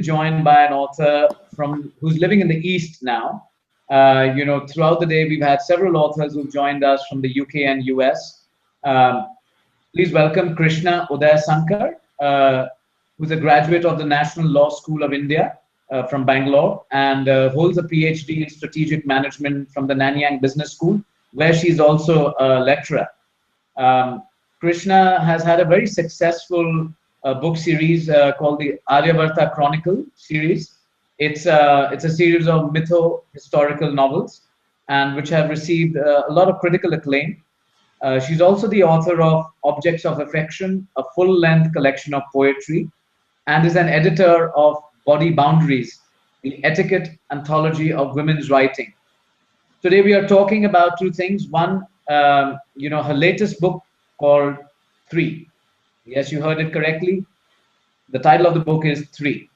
joined by an author from who's living in the East now. Throughout the day, we've had several authors who've joined us from the UK and US. Um, Please welcome Krishna Udayasankar, who's a graduate of the National Law School of India from Bangalore and holds a PhD in strategic management from the Nanyang Business School, where she's also a lecturer. Um, Krishna has had a very successful book series called the Aryavarta Chronicle series. It's a series of mytho-historical novels, and which have received a lot of critical acclaim. She's also the author of Objects of Affection, a full-length collection of poetry, and is an editor of Body Boundaries, the etiquette anthology of women's writing. Today we are talking about two things. One, her latest book called Three. Yes, you heard it correctly. The title of the book is Three.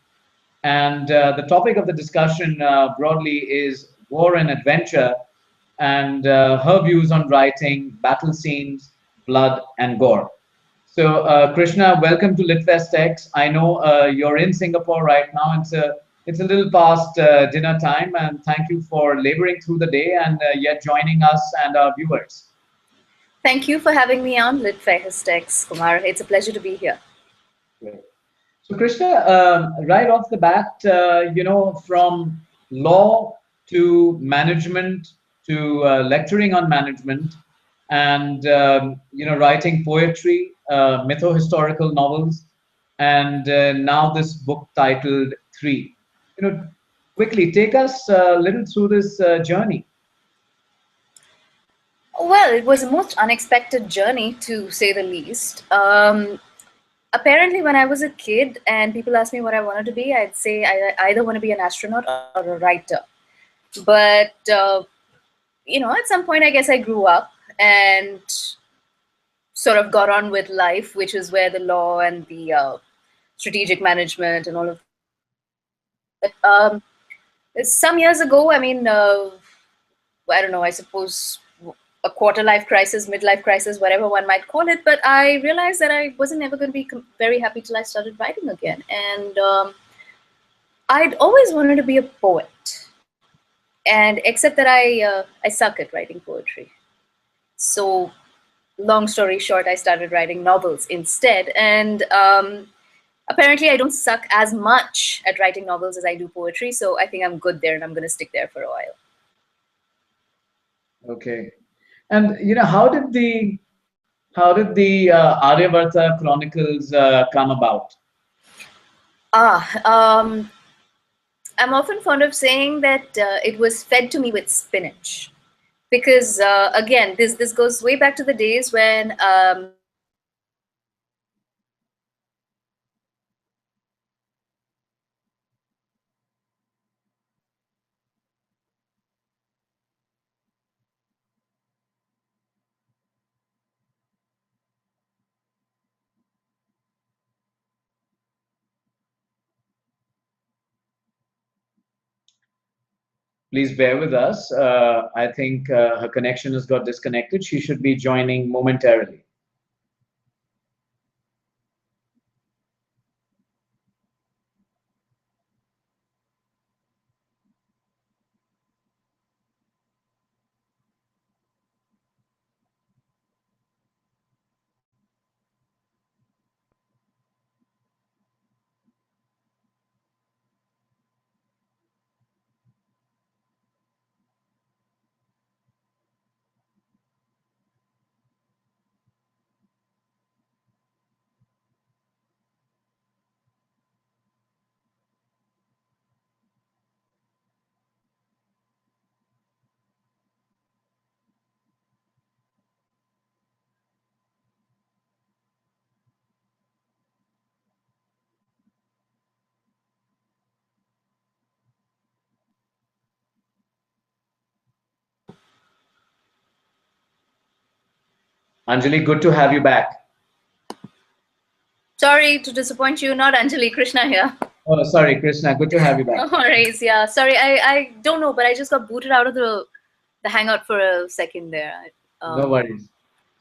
And the topic of the discussion broadly is war and adventure, and her views on writing, battle scenes, blood, and gore. So, Krishna, welcome to LitFestX. I know you're in Singapore right now. It's a little past dinner time, and thank you for laboring through the day and yet joining us and our viewers. Thank you for having me on LitFestX, Kumar. It's a pleasure to be here. Great. So, Krishna, right off the bat, from law to management to lecturing on management, and writing poetry, mytho-historical novels, and now this book titled Three. Quickly take us a little through this journey. Well, it was a most unexpected journey, to say the least. Apparently, when I was a kid and people asked me what I wanted to be, I'd say I either want to be an astronaut or a writer. But at some point, I guess I grew up and sort of got on with life, which is where the law and the strategic management and all of some years ago, I don't know, I suppose a quarter life crisis, midlife crisis, whatever one might call it, but I realized that I wasn't ever going to be very happy till I started writing again. And I'd always wanted to be a poet. And except that I suck at writing poetry. So long story short, I started writing novels instead. And apparently I don't suck as much at writing novels as I do poetry. So I think I'm good there and I'm going to stick there for a while. Okay. And how did the Aryavarta Chronicles come about? I'm often fond of saying that it was fed to me with spinach, because again, this goes way back to the days when Please bear with us. I think her connection has got disconnected. She should be joining momentarily. Anjali, good to have you back. Sorry to disappoint you, not Anjali, Krishna here. Oh, sorry, Krishna. Good to have you back. No worries, yeah. Sorry, I don't know, but I just got booted out of the Hangout for a second there. No worries.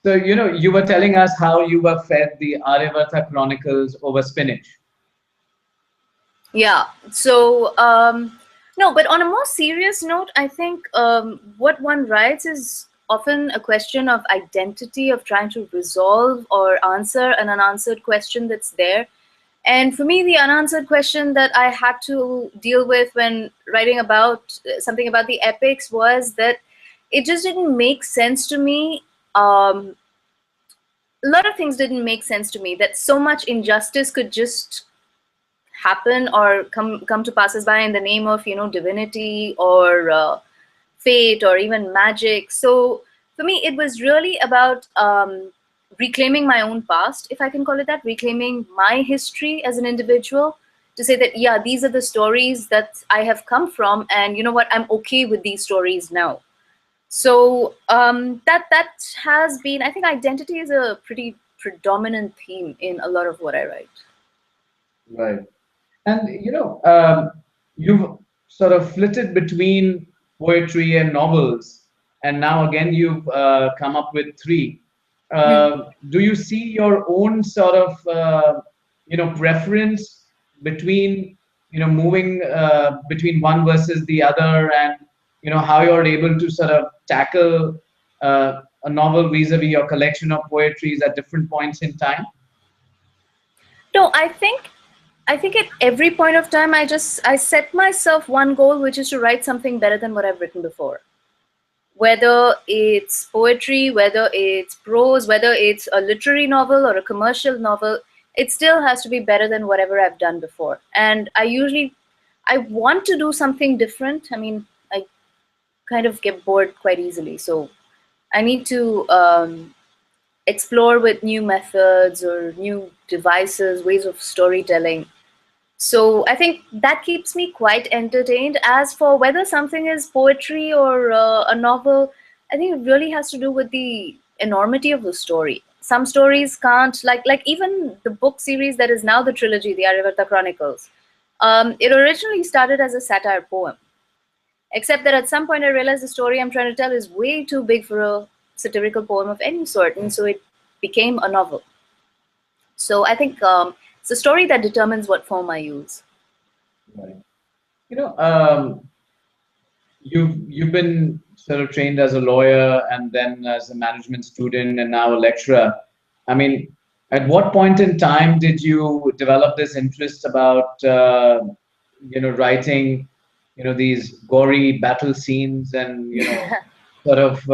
So, you were telling us how you were fed the Aryavarta Chronicles over spinach. Yeah. So, no, but on a more serious note, I think what one writes is often a question of identity, of trying to resolve or answer an unanswered question that's there. And for me, the unanswered question that I had to deal with when writing about something about the epics was that it just didn't make sense to me. A lot of things didn't make sense to me, that so much injustice could just happen or come to passers by in the name of, divinity or fate or even magic. So for me, it was really about reclaiming my own past, if I can call it that, reclaiming my history as an individual, to say that, yeah, these are the stories that I have come from, and you know what, I'm okay with these stories now. So that has been, I think, identity is a pretty predominant theme in a lot of what I write. Right. And you've sort of flitted between poetry and novels, and now again you've come up with three. Hmm. Do you see your own sort of preference between moving between one versus the other, and how you're able to sort of tackle a novel vis-a-vis your collection of poetries at different points in time? No, I think at every point of time I set myself one goal, which is to write something better than what I've written before. Whether it's poetry, whether it's prose, whether it's a literary novel or a commercial novel, it still has to be better than whatever I've done before. And I want to do something different. I mean, I kind of get bored quite easily, so I need to explore with new methods or new devices, ways of storytelling. So I think that keeps me quite entertained. As for whether something is poetry or a novel, I think it really has to do with the enormity of the story. Some stories can't, like even the book series that is now the trilogy, the Aryabhatta Chronicles. It originally started as a satire poem, except that at some point I realized the story I'm trying to tell is way too big for a satirical poem of any sort, and so it became a novel. So I think it's a story that determines what form I use. Right. You know, you've been sort of trained as a lawyer and then as a management student and now a lecturer. I mean, at what point in time did you develop this interest about writing these gory battle scenes and sort of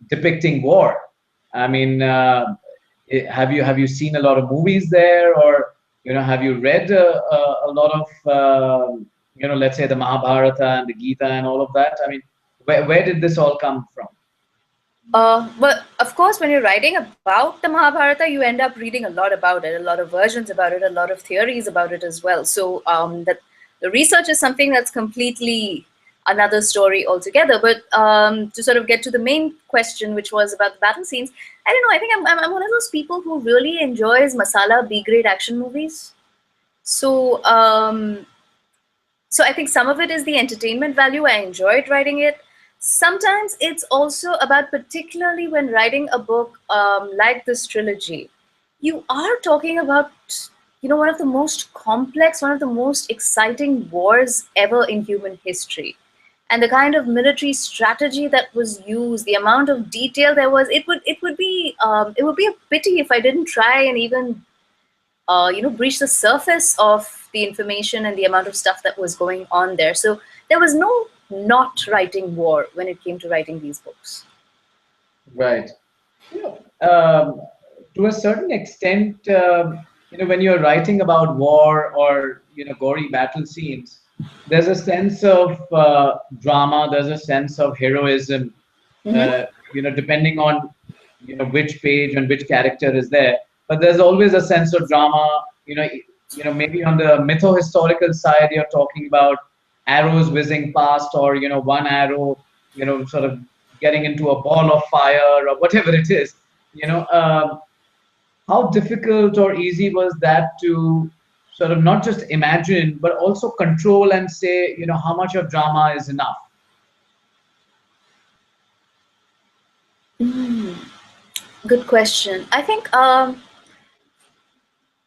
depicting war? I mean, have you seen a lot of movies there, or have you read a lot of let's say the Mahabharata and the Gita and all of that? I mean, where did this all come from? Well, of course, when you're writing about the Mahabharata, you end up reading a lot about it, a lot of versions about it, a lot of theories about it as well. So that the research is something that's completely another story altogether. But to sort of get to the main question, which was about the battle scenes, I don't know. I think I'm one of those people who really enjoys masala B grade action movies. So so I think some of it is the entertainment value. I enjoyed writing it. Sometimes it's also about, particularly when writing a book like this trilogy, you are talking about, one of the most complex, one of the most exciting wars ever in human history. And the kind of military strategy that was used, the amount of detail there was, it would be a pity if I didn't try and even breach the surface of the information and the amount of stuff that was going on there. So there was no not writing war when it came to writing these books. Right. You know, to a certain extent, when you're writing about war or gory battle scenes, there's a sense of drama. There's a sense of heroism. Hmm. Depending on which page and which character is there, but there's always a sense of drama. Maybe on the mytho-historical side, you're talking about arrows whizzing past, or one arrow sort of getting into a ball of fire or whatever it is. you know um, how difficult or easy was that to sort of not just imagine but also control and say how much of drama is enough? Good question. I think,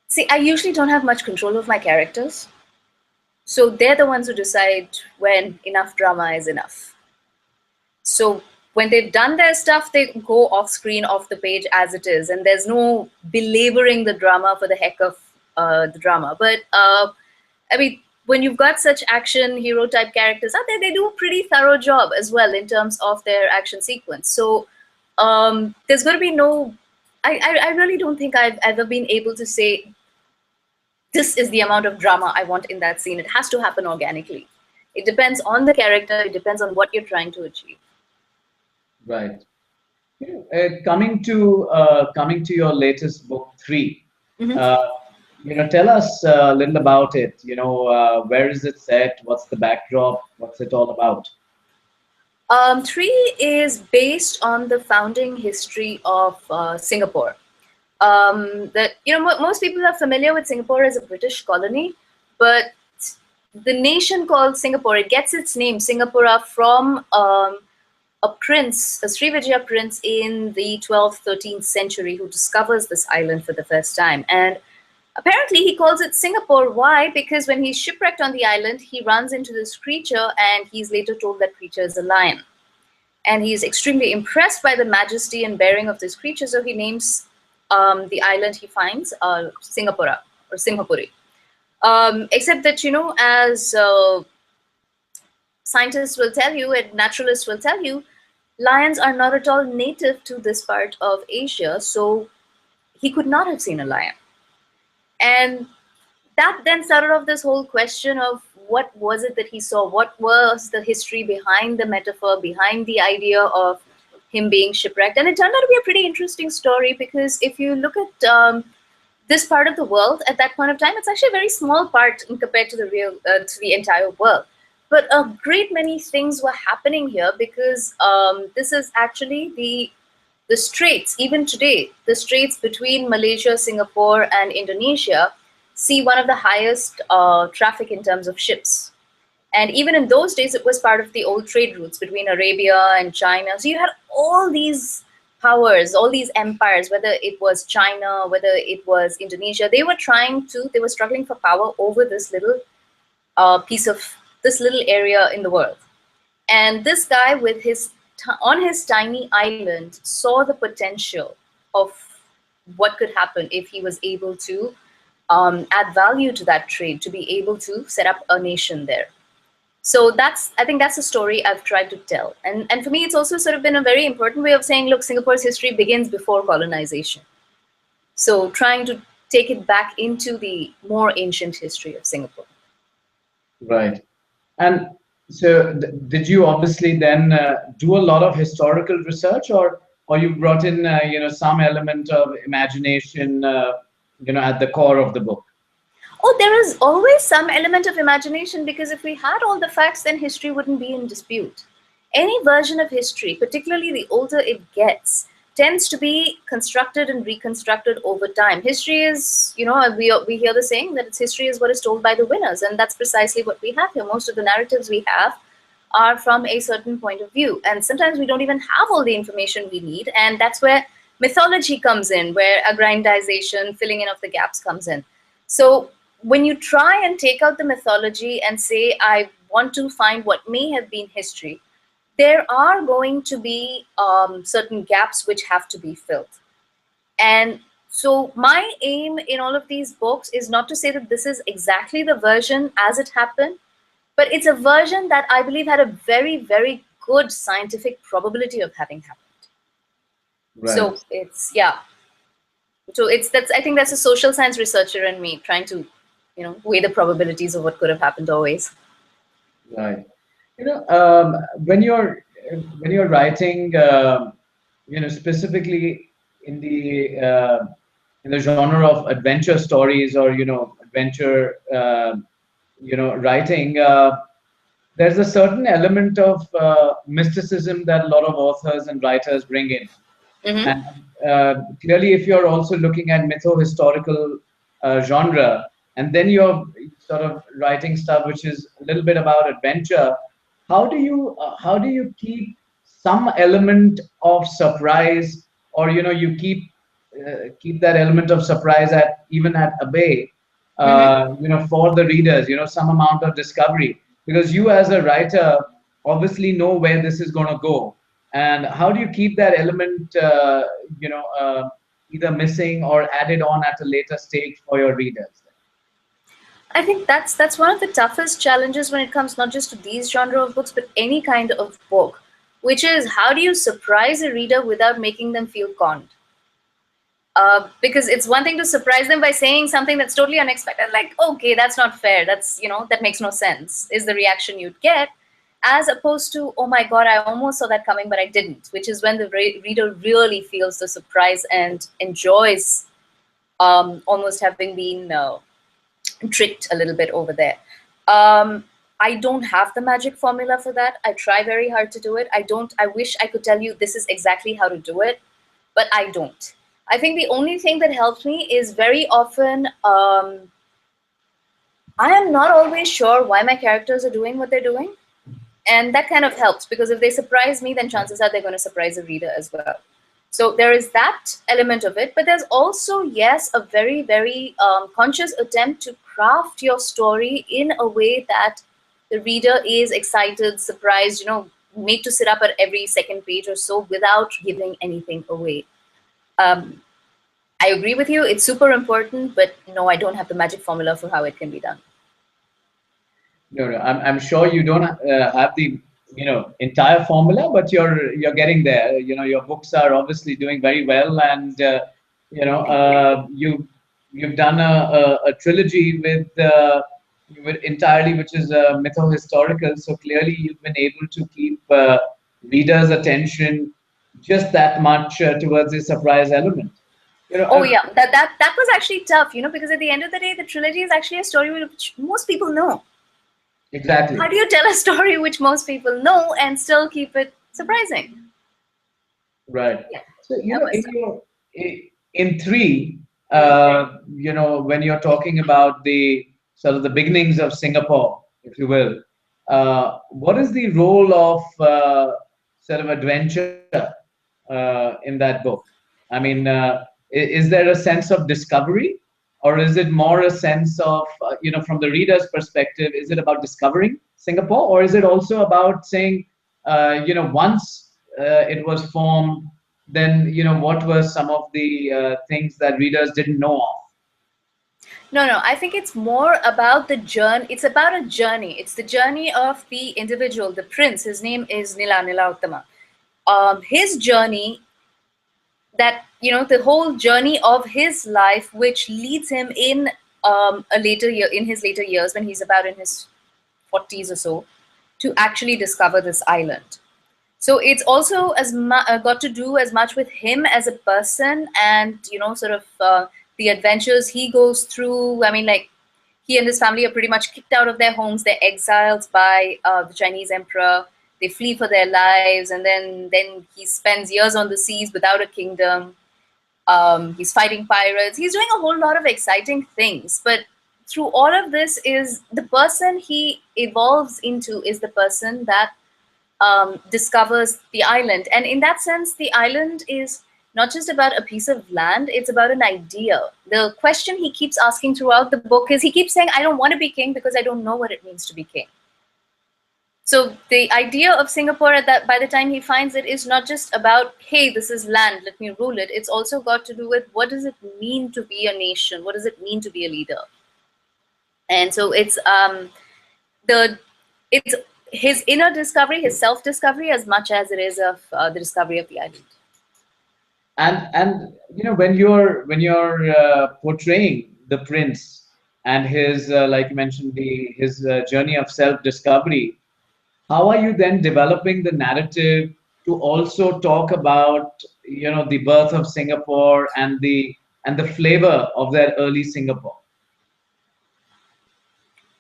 see, I usually don't have much control of my characters. So they're the ones who decide when enough drama is enough. So when they've done their stuff, they go off screen, off the page as it is, and there's no belaboring the drama for the heck of the drama. But I mean, when you've got such action hero type characters out there, they do a pretty thorough job as well in terms of their action sequence. So there's going to be no. I really don't think I've ever been able to say this is the amount of drama I want in that scene. It has to happen organically. It depends on the character. It depends on what you're trying to achieve. Right. Coming to your latest book, 3. Mhm. Tell us a little about it. Where is it set? What's the backdrop? What's it all about? 3 is based on the founding history of Singapore. That most people are familiar with Singapore as a British colony, but the nation called Singapore, it gets its name Singapura from a prince, a Srivijaya prince in the 12th, 13th century who discovers this island for the first time. And apparently he calls it Singapore. Why? Because when he's shipwrecked on the island, he runs into this creature and he's later told that creature is a lion. And he's extremely impressed by the majesty and bearing of this creature, so he names the island he finds Singapura or Simhapuri. Except that, as scientists will tell you and naturalists will tell you, lions are not at all native to this part of Asia, so he could not have seen a lion. And that then started off this whole question of what was it that he saw? What was the history behind the metaphor, behind the idea of him being shipwrecked? And it turned out to be a pretty interesting story, because if you look at this part of the world at that point of time, it's actually a very small part compared to the entire world. But a great many things were happening here, because this is actually the straits, even today, the straits between Malaysia, Singapore, and Indonesia see one of the highest traffic in terms of ships. And even in those days, it was part of the old trade routes between Arabia and China. So you had all these powers, all these empires, whether it was China, whether it was Indonesia, they were struggling for power over this little this little area in the world. And this guy on his tiny island saw the potential of what could happen if he was able to add value to that trade, to be able to set up a nation there. So I think that's a story I've tried to tell. And for me, it's also sort of been a very important way of saying, look, Singapore's history begins before colonization. So trying to take it back into the more ancient history of Singapore. Right. And so did you obviously then do a lot of historical research, or you brought in some element of imagination at the core of the book? Oh, there is always some element of imagination, because if we had all the facts, then history wouldn't be in dispute. Any version of history, particularly the older it gets, tends to be constructed and reconstructed over time. History is, we hear the saying that history is what is told by the winners, and that's precisely what we have here. Most of the narratives we have are from a certain point of view, and sometimes we don't even have all the information we need, and that's where mythology comes in, where aggrandization, filling in of the gaps comes in. So when you try and take out the mythology and say, I want to find what may have been history, there are going to be certain gaps which have to be filled. And so my aim in all of these books is not to say that this is exactly the version as it happened, but it's a version that I believe had a very, very good scientific probability of having happened. Right. So I think that's a social science researcher in me trying to, weigh the probabilities of what could have happened always. Right. When you're writing, specifically in the genre of adventure stories or adventure, writing, there's a certain element of mysticism that a lot of authors and writers bring in. Mm-hmm. And clearly, if you're also looking at mytho-historical genre, and then you're sort of writing stuff which is a little bit about adventure, how do you keep some element of surprise, or you keep that element of surprise even at bay, Mm-hmm. for the readers, some amount of discovery, because you as a writer obviously know where this is going to go. And how do you keep that element, either missing or added on at a later stage for your readers? I think that's one of the toughest challenges when it comes not just to these genre of books, but any kind of book, which is how do you surprise a reader without making them feel conned? Because it's one thing to surprise them by saying something that's totally unexpected, like, okay, that's not fair, that's, that makes no sense, is the reaction you'd get, as opposed to, oh my God, I almost saw that coming, but I didn't, which is when the reader really feels the surprise and enjoys almost having been tricked a little bit over there. I don't have the magic formula for that. I try very hard to do it. I wish I could tell you this is exactly how to do it, but I don't. I think the only thing that helps me is very often I am not always sure why my characters are doing what they're doing. And that kind of helps, because if they surprise me, then chances are they're going to surprise the reader as well. So there is that element of it, but there's also, yes, a very, very conscious attempt to craft your story in a way that the reader is excited, surprised, made to sit up at every second page or so without giving anything away. I agree with you, it's super important, but no, I don't have the magic formula for how it can be done. No. I'm sure you don't have the entire formula, but you're getting there. Your books are obviously doing very well, and you've done a trilogy with entirely, which is mytho-historical. So clearly, you've been able to keep readers' attention just that much towards the surprise element. Oh yeah, that was actually tough, because at the end of the day, the trilogy is actually a story which most people know. Exactly. How do you tell a story which most people know and still keep it surprising? Right. Yeah, So, that was tough. in three, Mhm. when you're talking about the sort of the beginnings of Singapore, if you will, what is the role of sort of adventure in that book? I mean, is there a sense of discovery, or is it more a sense of, from the reader's perspective, is it about discovering Singapore, or is it also about saying, once it was formed, then what were some of the things that readers didn't know of? No, I think it's more about the journey. It's about a journey. It's the journey of the individual, the prince. His name is Nila Uttama. His journey, that the whole journey of his life, which leads him in a later year, in his later years, when he's about in his 40s or so, to actually discover this island. So it's also got to do as much with him as a person, and sort of the adventures he goes through. I mean, like, he and his family are pretty much kicked out of their homes. They're exiled by the Chinese emperor. They flee for their lives, and then he spends years on the seas without a kingdom. He's fighting pirates. He's doing a whole lot of exciting things. But through all of this, is the person he evolves into is the person that discovers the island. And in that sense, the island is not just about a piece of land, it's about an idea. The question he keeps asking throughout the book is, he keeps saying, I don't want to be king because I don't know what it means to be king. So the idea of Singapore, at that, by the time he finds it, is not just about, hey, this is land, let me rule it. It's also got to do with, what does it mean to be a nation? What does it mean to be a leader? And so the it's his inner discovery, his self-discovery, as much as it is of the discovery of the island. And when you're portraying the prince and his like you mentioned, his journey of self discovery, how are you then developing the narrative to also talk about the birth of Singapore and the flavor of that early Singapore?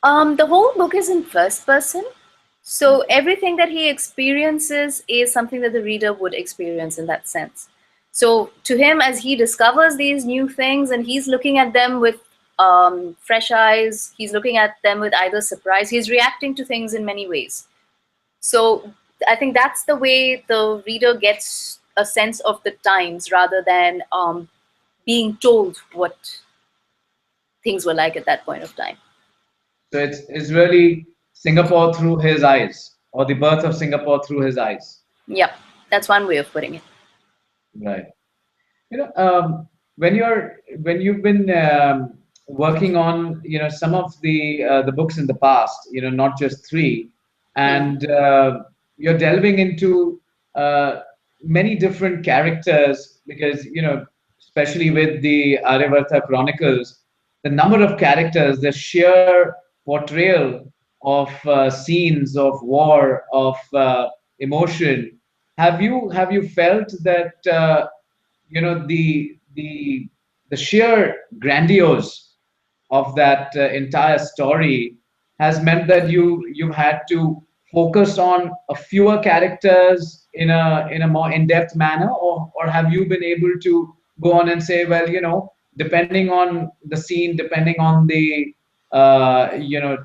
The whole book is in first person, so everything that he experiences is something that the reader would experience in that sense. So to him, as he discovers these new things and he's looking at them with fresh eyes, he's looking at them with either surprise, he's reacting to things in many ways. So I think that's the way the reader gets a sense of the times, rather than being told what things were like at that point of time. So it's really Singapore through his eyes, or the birth of Singapore through his eyes. Yep, that's one way of putting it. Right. When you've been working on some of the books in the past, not just three, Hmm. and you're delving into uh, many different characters because especially with the Aryavarta Chronicles, the number of characters, the sheer portrayal of scenes of war, of emotion. Have you felt that the sheer grandiose of that entire story has meant that you've had to focus on a fewer characters in a more in-depth manner, or have you been able to go on and say, well, depending on the scene, depending on the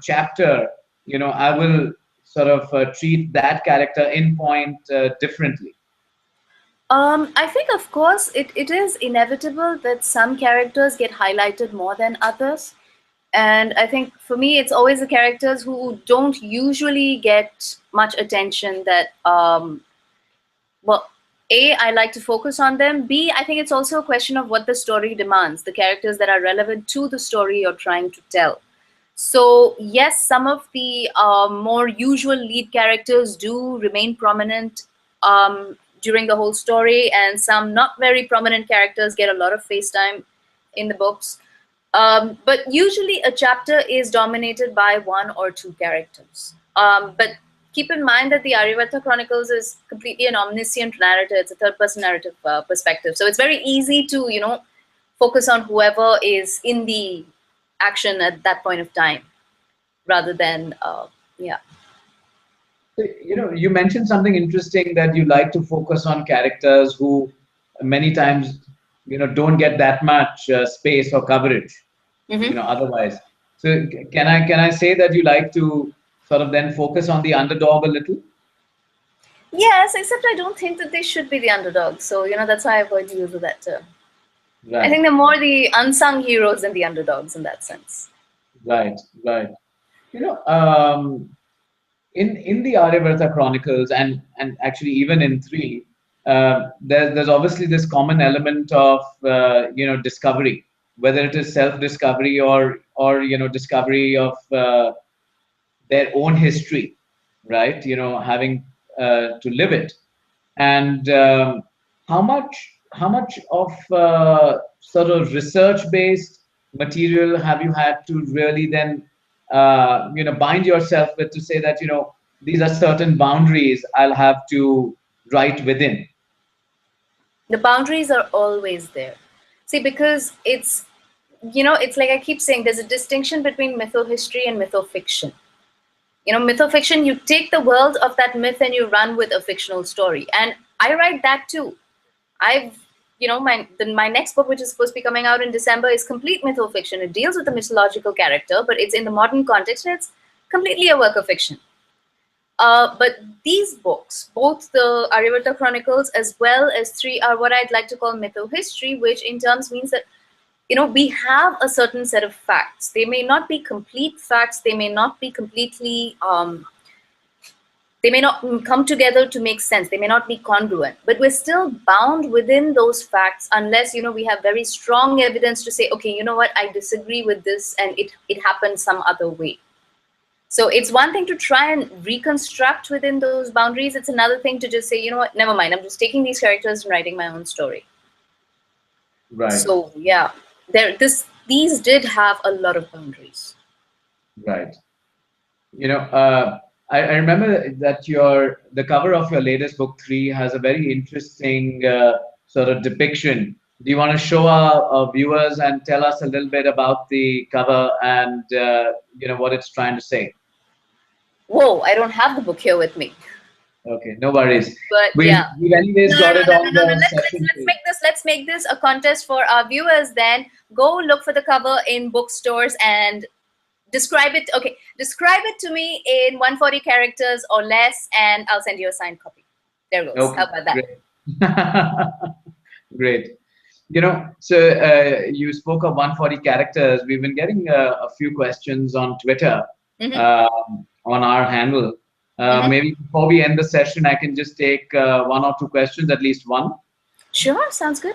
chapter, I will sort of treat that character in point differently. I think, of course, it is inevitable that some characters get highlighted more than others. And I think for me, it's always the characters who don't usually get much attention that, well, A, I like to focus on them. B, I think it's also a question of what the story demands, the characters that are relevant to the story you're trying to tell. So, yes, some of the more usual lead characters do remain prominent during the whole story, and some not very prominent characters get a lot of face time in the books. But usually, a chapter is dominated by one or two characters. But keep in mind that the Aryavarta Chronicles is completely an omniscient narrative. It's a third-person narrative perspective, so it's very easy to focus on whoever is in the action at that point of time rather than yeah. You mentioned something interesting, that you like to focus on characters who many times don't get that much space or coverage Hmm. otherwise. So can I say that you like to sort of then focus on the underdog a little? Yes, except I don't think that they should be the underdogs, so that's why I avoid the use of that term. I think Right, they're more the unsung heroes than the underdogs in that sense. right, right. you know um, in the Aryavarta Chronicles, and actually even in three, there's obviously this common element of discovery, whether it is self discovery or discovery of their own history, right? Having to live it, and how much of sort of research based material have you had to really then bind yourself with, to say that these are certain boundaries I'll have to write within? The boundaries are always there. See, because it's like I keep saying, there's a distinction between mytho-history and mytho-fiction. Mytho-fiction, you take the world of that myth and you run with a fictional story. And I write that too. I've, my next book, which is supposed to be coming out in December, is complete mytho-fiction. It deals with a mythological character, but it's in the modern context, and it's completely a work of fiction. But these books, both the Aryavarta Chronicles as well as three, are what I'd like to call mytho-history, which in terms means that we have a certain set of facts. They may not be complete facts. They may not be completely. They may not come together to make sense. They may not be congruent, but we're still bound within those facts unless we have very strong evidence to say, okay, you know what, I disagree with this, and it happened some other way. So it's one thing to try and reconstruct within those boundaries. It's another thing to just say, you know what, never mind. I'm just taking these characters and writing my own story. Right, So yeah, these did have a lot of boundaries. right. I remember that the cover of your latest book three has a very interesting sort of depiction. Do you want to show our viewers and tell us a little bit about the cover and what it's trying to say? Whoa, I don't have the book here with me. Okay, no worries. But We've yeah. we've anyways No, no, got no, it no, no, on no, no. the Let's session let's page. make this a contest for our viewers. Then go look for the cover in bookstores and describe it. Okay, describe it to me in 140 characters or less, and I'll send you a signed copy. There goes. How Okay, about that? great. Great. You spoke of 140 characters. We've been getting a few questions on Twitter, Mm-hmm. on our handle. Mm-hmm. Maybe before we end the session, I can just take one or two questions, at least one. Sure, sounds good.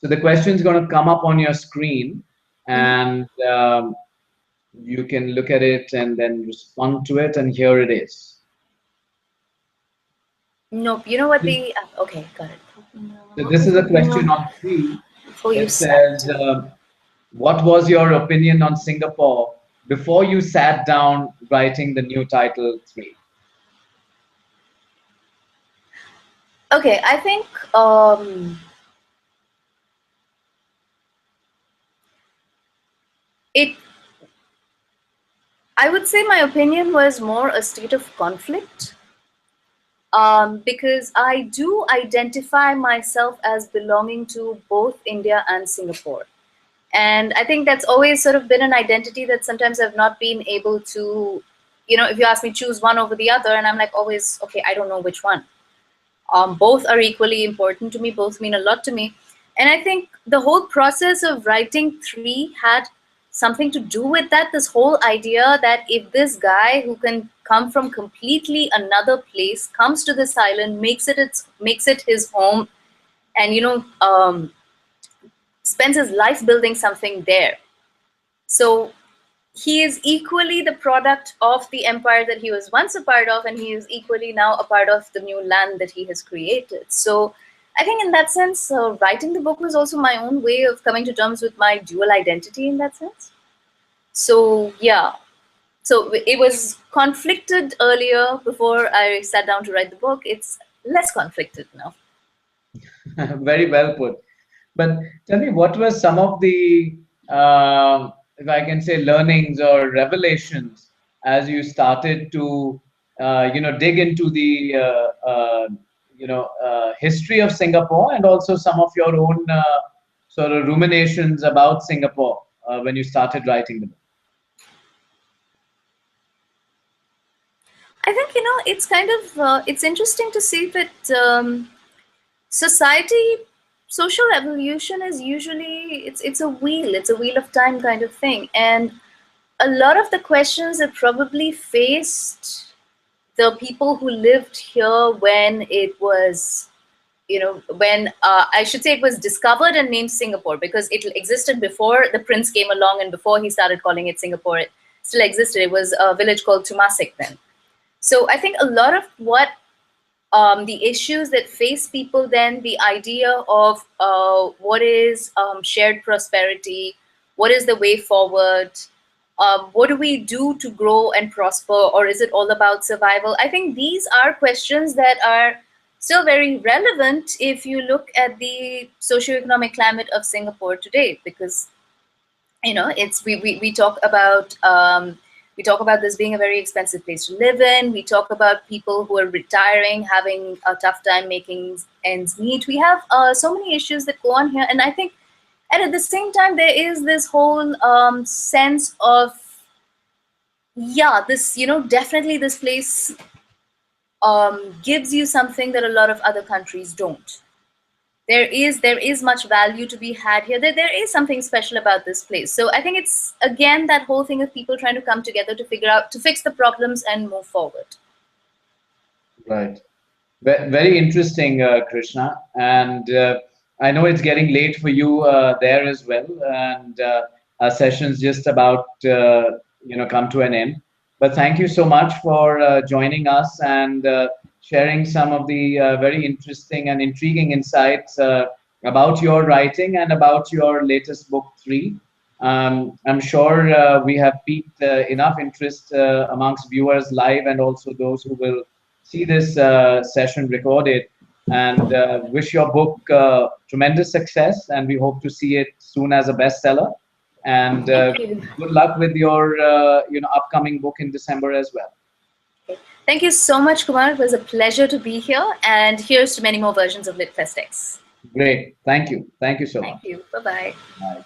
So the question is going to come up on your screen, Mm-hmm. and you can look at it and then respond to it. And here it is. Nope. You know what the okay, got it. So this is a question on three. Before you It sat. says, what was your opinion on Singapore before you sat down writing the new title 3? Okay, I think it. I would say my opinion was more a state of conflict, because I do identify myself as belonging to both India and Singapore. And I think that's always sort of been an identity that sometimes I've not been able to, if you ask me choose one over the other, and I'm like always, okay, I don't know which one. Both are equally important to me, both mean a lot to me. And I think the whole process of writing 3 had something to do with that. This whole idea that if this guy who can come from completely another place comes to this island, makes it his home, and spends his life building something there. So he is equally the product of the empire that he was once a part of, and he is equally now a part of the new land that he has created. So I think in that sense, writing the book was also my own way of coming to terms with my dual identity in that sense. So yeah, so it was conflicted earlier before I sat down to write the book. It's less conflicted now. Very well put. But tell me, what were some of the, if I can say, learnings or revelations as you started to, dig into the, history of Singapore, and also some of your own sort of ruminations about Singapore when you started writing the book? I think it's kind of it's interesting to see that society, social evolution is usually it's a wheel of time kind of thing, and a lot of the questions that probably faced the people who lived here when it was when I should say it was discovered and named Singapore, because it existed before the prince came along and before he started calling it Singapore. It still existed. It was a village called Tumasik then. So I think a lot of what the issues that face people then, the idea of what is shared prosperity, what is the way forward, what do we do to grow and prosper, or is it all about survival? I think these are questions that are still very relevant if you look at the socioeconomic climate of Singapore today, because it's we talk about this being a very expensive place to live in. We talk about people who are retiring, having a tough time making ends meet. We have so many issues that go on here, and I think, and at the same time, there is this whole sense of, this definitely this place gives you something that a lot of other countries don't. There is much value to be had here. There is something special about this place. So I think it's again that whole thing of people trying to come together to fix the problems and move forward. Right. Very interesting, Krishna. And I know it's getting late for you there as well, and our session's just about come to an end. But thank you so much for joining us and sharing some of the very interesting and intriguing insights about your writing and about your latest book 3. I'm sure we have piqued enough interest amongst viewers live, and also those who will see this session recorded, and wish your book tremendous success, and we hope to see it soon as a bestseller. And Thank you. good luck with your upcoming book in December as well. Thank you so much, Kumar. It was a pleasure to be here, and here's to many more versions of LitFestX. Great. Thank you. Thank you so much. Thank you. Bye-bye. Bye.